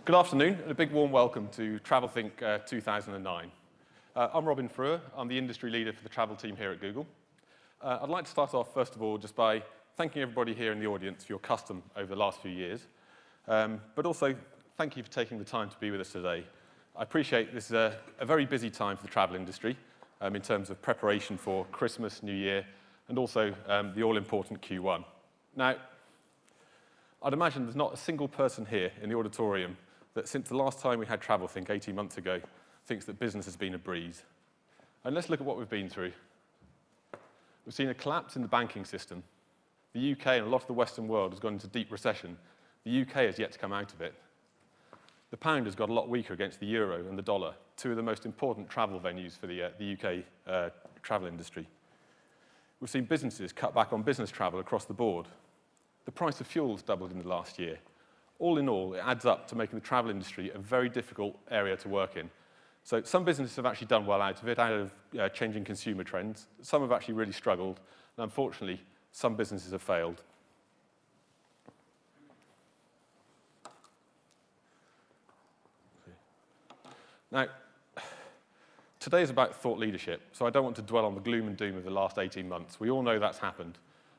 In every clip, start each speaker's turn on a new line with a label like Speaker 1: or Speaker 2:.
Speaker 1: Good afternoon, and a big warm welcome to Travel Think 2009. I'm Robin Frewer. I'm the industry leader for the travel team here at Google. I'd like to start off, first of all, just by thanking everybody here in the audience for your custom over the last few years, but also thank you for taking the time to be with us today. I appreciate this is a very busy time for the travel industry in terms of preparation for Christmas, New Year, and also the all-important Q1. Now, I'd imagine there's not a single person here in the auditorium that since the last time we had Travel Think 18 months ago thinks that business has been a breeze. And let's look at what we've been through. We've seen a collapse in the banking system. The UK and a lot of the Western world has gone into deep recession. The UK has yet to come out of it. The pound has got a lot weaker against the euro and the dollar, two of the most important travel venues for the UK travel industry. We've seen businesses cut back on business travel across the board. The price of fuel has doubled in the last year. All in all, it adds up to making the travel industry a very difficult area to work in. So some businesses have actually done well out of it, out of changing consumer trends. Some have actually really struggled, and unfortunately, some businesses have failed. Now, today is about thought leadership, so I don't want to dwell on the gloom and doom of the last 18 months. We all know that's happened.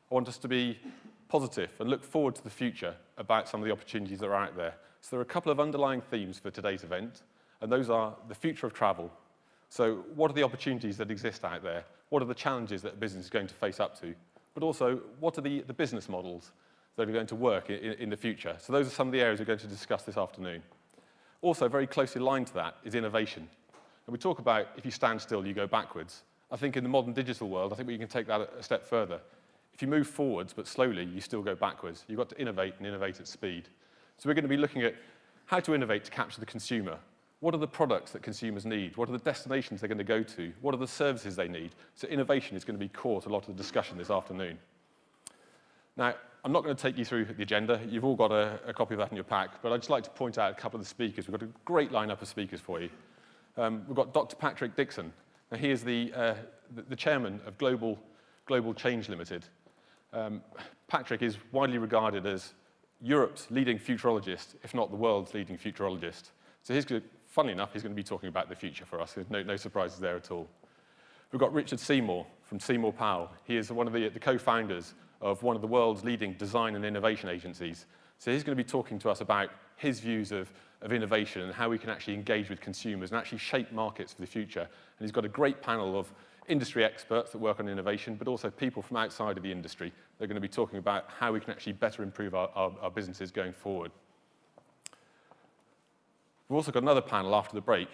Speaker 1: I want us to be positive and look forward to the future about some of the opportunities that are out there. So there are a couple of underlying themes for today's event, and those are the future of travel. So what are the opportunities that exist out there? What are the challenges that a business is going to face up to? But also, what are the business models that are going to work in the future? So those are some of the areas we're going to discuss this afternoon. Also, very closely aligned to that is innovation. And we talk about if you stand still, you go backwards. I think in the modern digital world, I think we can take that a step further. If you move forwards, but slowly, you still go backwards. You've got to innovate and innovate at speed. So we're going to be looking at how to innovate to capture the consumer. What are the products that consumers need? What are the destinations they're going to go to? What are the services they need? So innovation is going to be core to a lot of the discussion this afternoon. Now, I'm not going to take you through the agenda. You've all got a copy of that in your pack, but I'd just like to point out a couple of the speakers. We've got a great lineup of speakers for you. We've got Dr. Patrick Dixon. Now, he is the chairman of Global Change Limited. Patrick is widely regarded as Europe's leading futurologist, if not the world's leading futurologist. So funnily enough, he's going to be talking about the future for us. There's no surprises there at all. We've got Richard Seymour from Seymour Powell. He is one of the co-founders of one of the world's leading design and innovation agencies. So he's going to be talking to us about his views of innovation and how we can actually engage with consumers and actually shape markets for the future. And he's got a great panel of industry experts that work on innovation, but also people from outside of the industry. They're going to be talking about how we can actually better improve our businesses going forward. We've also got another panel after the break.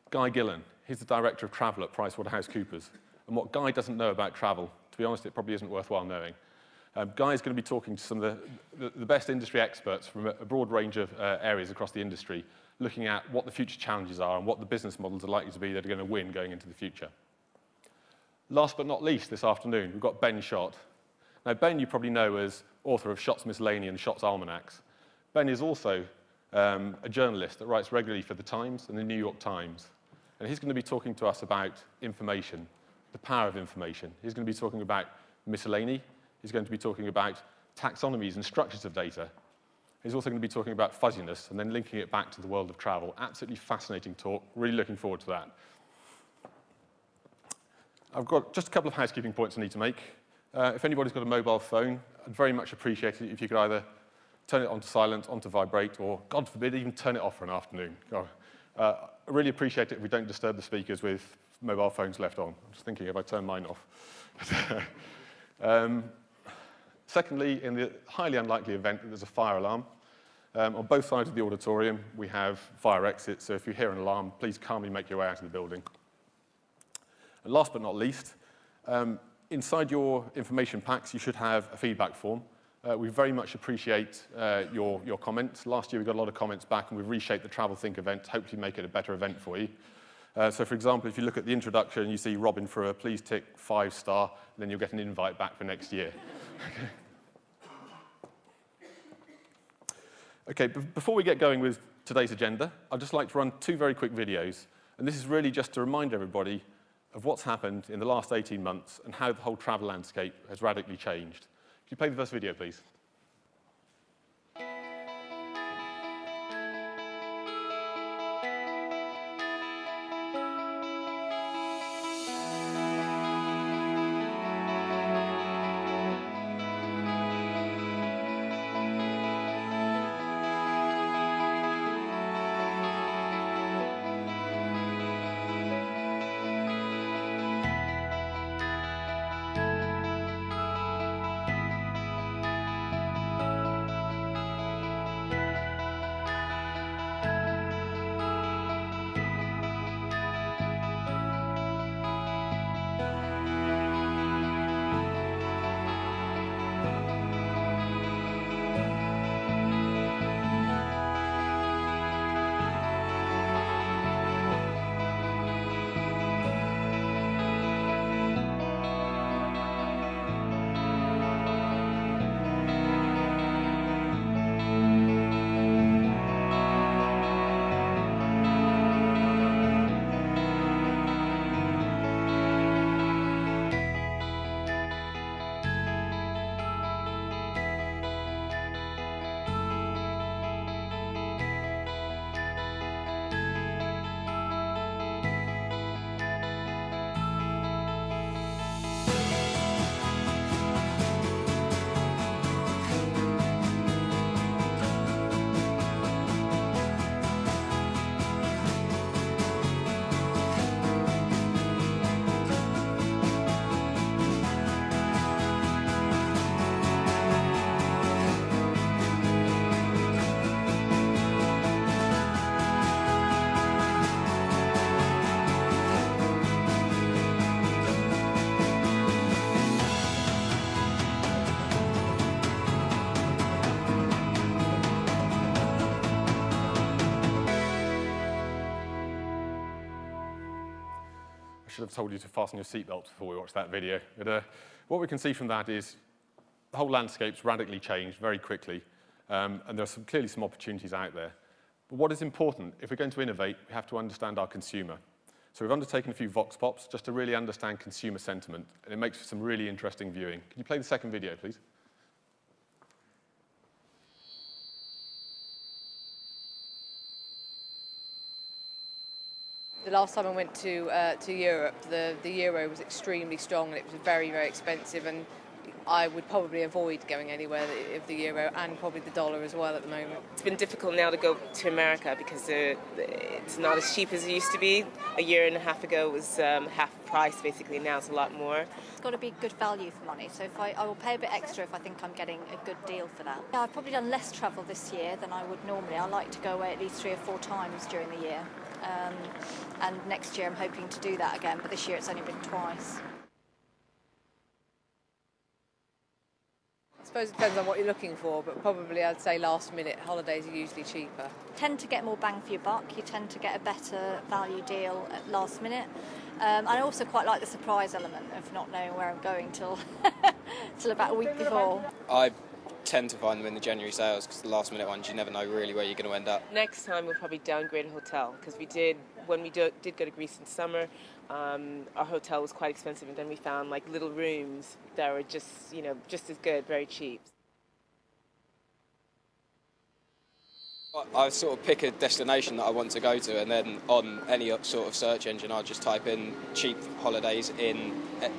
Speaker 1: Guy Gillen. He's the Director of Travel at PricewaterhouseCoopers. And what Guy doesn't know about travel, to be honest, it probably isn't worthwhile knowing. Guy is going to be talking to some of the best industry experts from a broad range of areas across the industry, looking at what the future challenges are and what the business models are likely to be that are going to win going into the future. Last but not least, this afternoon, we've got Ben Schott. Now, Ben you probably know as author of Schott's Miscellany and Schott's Almanacs. Ben is also a journalist that writes regularly for The Times and The New York Times. And he's going to be talking to us about information, the power of information. He's going to be talking about miscellany. He's going to be talking about taxonomies and structures of data. He's also going to be talking about fuzziness and then linking it back to the world of travel. Absolutely fascinating talk. Really looking forward to that. I've got just a couple of housekeeping points I need to make. If anybody's got a mobile phone, I'd very much appreciate it if you could either turn it onto silent, onto vibrate, or, God forbid, even turn it off for an afternoon. I really appreciate it if we don't disturb the speakers with mobile phones left on. I'm just thinking if I turn mine off. Secondly, in the highly unlikely event that there's a fire alarm, on both sides of the auditorium, we have fire exits, so if you hear an alarm, please calmly make your way out of the building. And last but not least, inside your information packs, you should have a feedback form. We very much appreciate your comments. Last year, we got a lot of comments back, and we've reshaped the Travel Think event to hopefully make it a better event for you. So, for example, if you look at the introduction, you see Robin Frewer, please tick 5-star, then you'll get an invite back for next year. Okay, before we get going with today's agenda, I'd just like to run two very quick videos. And this is really just to remind everybody of what's happened in the last 18 months and how the whole travel landscape has radically changed. Could you play the first video, please? should have told you to fasten your seatbelts before we watch that video. But what we can see from that is the whole landscape's radically changed very quickly, and there are clearly some opportunities out there. But what is important, if we're going to innovate, we have to understand our consumer. So we've undertaken a few vox pops just to really understand consumer sentiment, and it makes for some really interesting viewing. Can you play the second video, please?
Speaker 2: The last time I went to Europe, the euro was extremely strong and it was very, very expensive, and I would probably avoid going anywhere of the euro and probably the dollar as well at the moment.
Speaker 3: It's been difficult now to go to America because it's not as cheap as it used to be. A year and a half ago it was half price basically, now it's a lot more.
Speaker 4: It's got to be good value for money, so if I will pay a bit extra if I think I'm getting a good deal for that. Yeah, I've probably done less travel this year than I would normally. I like to go away at least 3 or 4 times during the year. And next year I'm hoping to do that again, but this year it's only been twice.
Speaker 2: I suppose it depends on what you're looking for, but probably I'd say last minute holidays are usually cheaper.
Speaker 4: You tend to get more bang for your buck, you tend to get a better value deal at last minute. I also quite like the surprise element of not knowing where I'm going till about a week before.
Speaker 5: I tend to find them in the January sales because the last minute ones you never know really where you're going to end up.
Speaker 3: Next time we'll probably downgrade a hotel because when we did go to Greece in summer, our hotel was quite expensive, and then we found like little rooms that were just as good, very cheap.
Speaker 5: I sort of pick a destination that I want to go to, and then on any sort of search engine I just type in cheap holidays in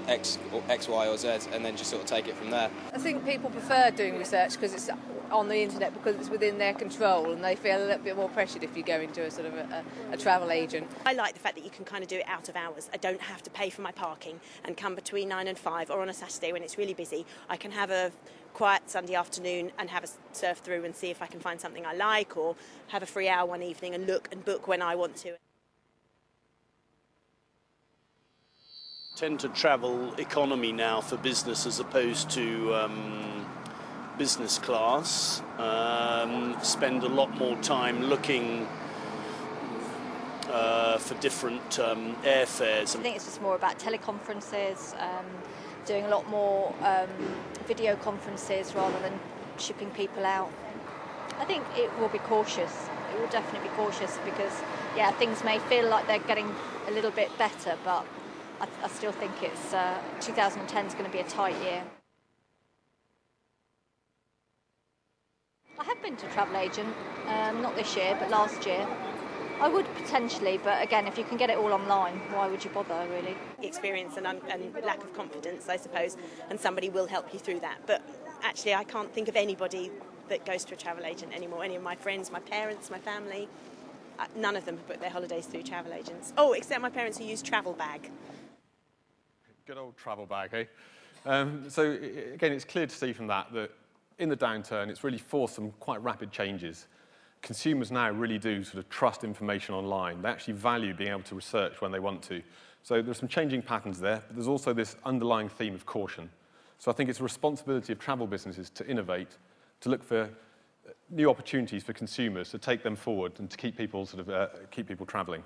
Speaker 5: X, Y or Z, and then just sort of take it from there.
Speaker 2: I think people prefer doing research because it's on the internet, because it's within their control, and they feel a little bit more pressured if you go into a sort of a travel agent.
Speaker 6: I like the fact that you can kind of do it out of hours. I don't have to pay for my parking and come between 9 and 5, or on a Saturday when it's really busy. I can have a quiet Sunday afternoon and have a surf through and see if I can find something I like, or have a free hour one evening and look and book when I want to.
Speaker 7: Tend to travel economy now for business as opposed to business class. Spend a lot more time looking for different airfares.
Speaker 4: I think it's just more about teleconferences, doing a lot more video conferences rather than shipping people out. I think it will be cautious. It will definitely be cautious because, yeah, things may feel like they're getting a little bit better, but I still think it's 2010 is going to be a tight year. I have been to a travel agent, not this year, but last year. I would potentially, but again, if you can get it all online, why would you bother, really?
Speaker 6: Experience and lack of confidence, I suppose, and somebody will help you through that. But actually, I can't think of anybody that goes to a travel agent anymore. Any of my friends, my parents, my family, none of them have booked their holidays through travel agents. Oh, except my parents who use Travel Bag.
Speaker 1: Good old Travel Bag, eh? So again, it's clear to see from that in the downturn, it's really forced some quite rapid changes. Consumers now really do sort of trust information online. They actually value being able to research when they want to. So there's some changing patterns there, but there's also this underlying theme of caution. So I think it's a responsibility of travel businesses to innovate, to look for new opportunities for consumers, to take them forward and to keep people traveling.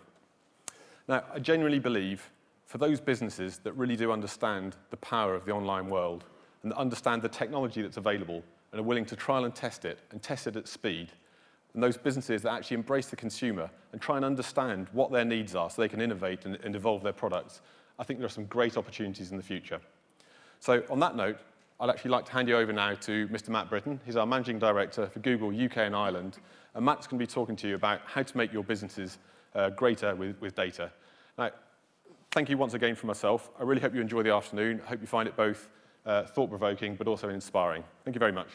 Speaker 1: Now, I genuinely believe for those businesses that really do understand the power of the online world and that understand the technology that's available and are willing to trial and test it at speed, and those businesses that actually embrace the consumer and try and understand what their needs are so they can innovate and evolve their products, I think there are some great opportunities in the future. So on that note, I'd actually like to hand you over now to Mr. Matt Britton. He's our Managing Director for Google UK and Ireland. And Matt's going to be talking to you about how to make your businesses greater with data. Now, thank you once again from myself. I really hope you enjoy the afternoon. I hope you find it both thought-provoking but also inspiring. Thank you very much.